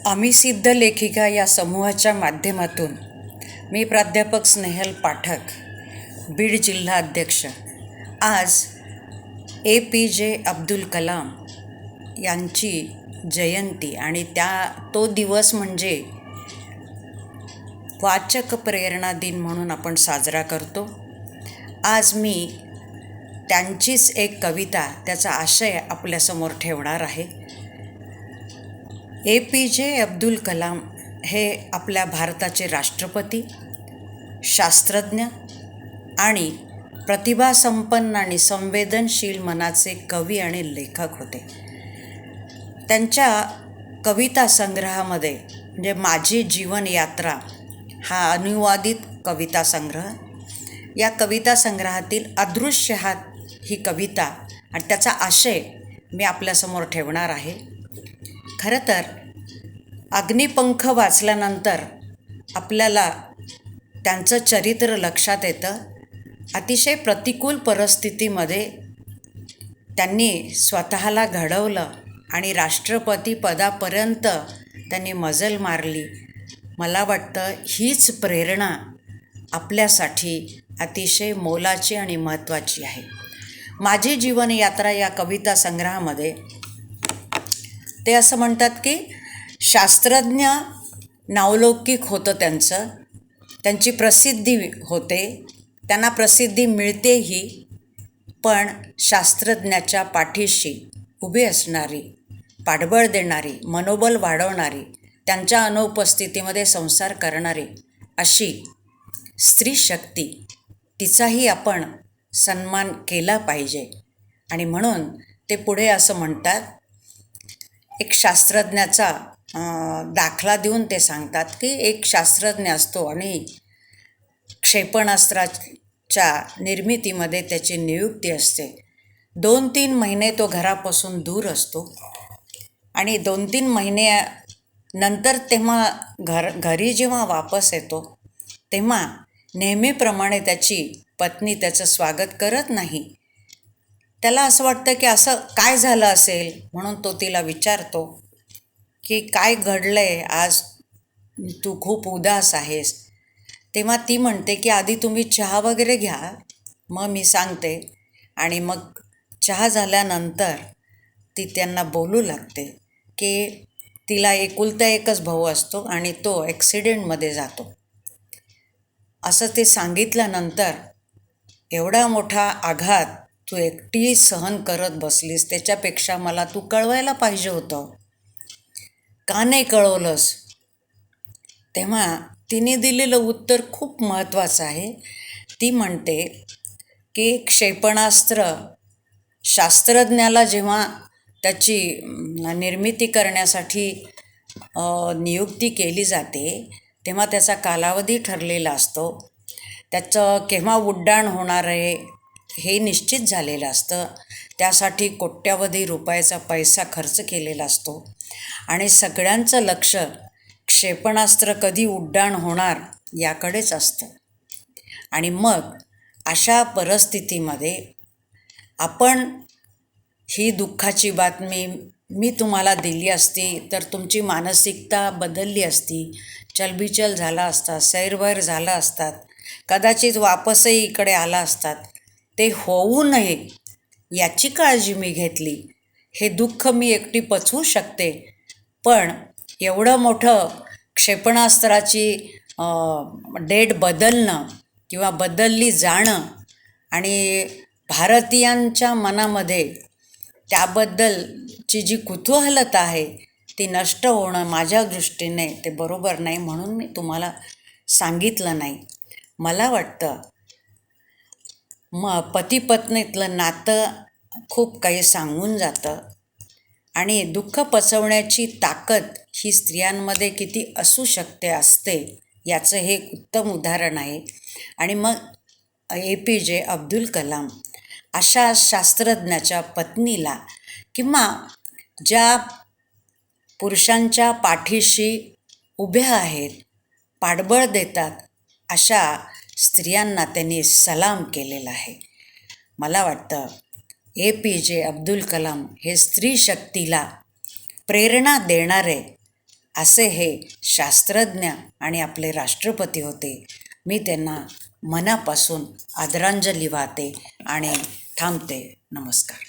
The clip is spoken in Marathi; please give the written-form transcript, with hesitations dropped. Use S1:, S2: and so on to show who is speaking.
S1: आम्ही सिद्ध लेखिका या समूहाच्या माध्यमातून मी प्राध्यापक स्नेहल पाठक, बीड जिल्हा अध्यक्ष, आज APJ अब्दुल कलाम यांची जयंती आणि तो दिवस म्हणजे वाचक प्रेरणा दिन म्हणून आपण साजरा करतो. आज मी त्यांचीच एक कविता, त्याचा आशय आपल्यासमोर ठेवणार आहे. APJ अब्दुल कलाम हे आपल्या भारताचे राष्ट्रपती, शास्त्रज्ञ आणि प्रतिभासंपन्न आणि संवेदनशील मनाचे कवी आणि लेखक होते. त्यांच्या कविता संग्रहामध्ये म्हणजे माझी जीवन यात्रा हा अनुवादित कविता संग्रह, या कविता संग्रहातील अदृश्य हात ही कविता आणि त्याचा आशय मी आपल्यासमोर ठेवणार आहे. खरं तर अग्निपंख वाचल्यानंतर आपल्याला त्यांचं चरित्र लक्षात येतं. अतिशय प्रतिकूल परिस्थितीमध्ये त्यांनी स्वतःला घडवलं आणि राष्ट्रपती पदापर्यंत त्यांनी मजल मारली. मला वाटतं हीच प्रेरणा आपल्यासाठी अतिशय मोलाची आणि महत्त्वाची आहे. माझी जीवन यात्रा या कविता संग्रहामध्ये ते असं म्हणतात की शास्त्रज्ञ नावलौकिक होतं त्यांची प्रसिद्धी होते, त्यांना प्रसिद्धी मिळतेही, पण शास्त्रज्ञाच्या पाठीशी उभी असणारी, पाठबळ देणारी, मनोबल वाढवणारी, त्यांच्या अनुपस्थितीमध्ये संसार करणारी अशी स्त्री शक्ती, तिचाही आपण सन्मान केला पाहिजे. आणि म्हणून ते पुढे असं म्हणतात, एक शास्त्रज्ञाचा दाखला देऊन ते सांगतात की एक शास्त्रज्ञ असतो आणि क्षेपणास्त्राच्या निर्मितीमध्ये त्याची नियुक्ती असते. 2-3 महिने तो घरापासून दूर असतो आणि 2-3 महिन्यानंतर तेव्हा घरी जेव्हा वापस येतो तेव्हा नेहमीप्रमाणे त्याची पत्नी त्याचं स्वागत करत नाही. त्याला असं वाटतं की असं काय झालं असेल, म्हणून तो तिला विचारतो की काय घडलं आहे आज, तू खूप उदास आहेस. तेव्हा ती म्हणते की आधी तुम्ही चहा वगैरे घ्या, मग मी सांगते. आणि मग चहा झाल्यानंतर ती त्यांना बोलू लागते की तिला एकुलता एकच भाऊ असतो आणि तो ॲक्सिडेंटमध्ये जातो. असं ते सांगितल्यानंतर एवढा मोठा आघात तू एकटी सहन करत बसलीस, त्याच्यापेक्षा मला तू कळवायला पाहिजे होतं, का नाही कळवलंस? तेव्हा तिने दिलेलं उत्तर खूप महत्त्वाचं आहे. ती म्हणते की क्षेपणास्त्र शास्त्रज्ञाला जेव्हा त्याची निर्मिती करण्यासाठी नियुक्ती केली जाते तेव्हा त्याचा कालावधी ठरलेला असतो. त्याचं केव्हा उड्डाण होणार आहे हे निश्चित झालेलं असतं. त्यासाठी कोट्यावधी रुपयाचा पैसा खर्च केलेला असतो आणि सगळ्यांचं लक्ष क्षेपणास्त्र कधी उड्डाण होणार याकडेच असतं. आणि मग अशा परिस्थितीमध्ये आपण ही दुःखाची बातमी मी तुम्हाला दिली असती तर तुमची मानसिकता बदलली असती, चलबिचल झाला असता, सैरवैर झाला असतात, कदाचित वापसही इकडे आला असतात. ते होऊ नये याची काळजी मी घेतली. हे दुःख मी एकटी पचवू शकते, पण एवढं मोठं क्षेपणास्त्राची डेट बदलणं किंवा बदलली जाणं आणि भारतीयांच्या मनामध्ये त्याबद्दलची जी कुतूहलता आहे ती नष्ट होणं माझ्या दृष्टीने ते बरोबर नाही, म्हणून मी तुम्हाला सांगितलं नाही. मला वाटतं पती पत्नीतलं नातं खूप काही सांगून जातं आणि दुःख पचवण्याची ताकद ही स्त्रियांमध्ये किती असते याचं हे एक उत्तम उदाहरण आहे. आणि मग APJ अब्दुल कलाम अशा शास्त्रज्ञाच्या पत्नीला किंवा ज्या पुरुषांच्या पाठीशी उभ्या आहेत, पाठबळ देतात, अशा स्त्रियांना त्यांनी सलाम केलेला आहे. मला वाटतं APJ अब्दुल कलाम हे स्त्री शक्तीला प्रेरणा देणारे असे हे शास्त्रज्ञ आणि आपले राष्ट्रपती होते. मी त्यांना मनापासून आदरांजली वाहते आणि थांबते. नमस्कार.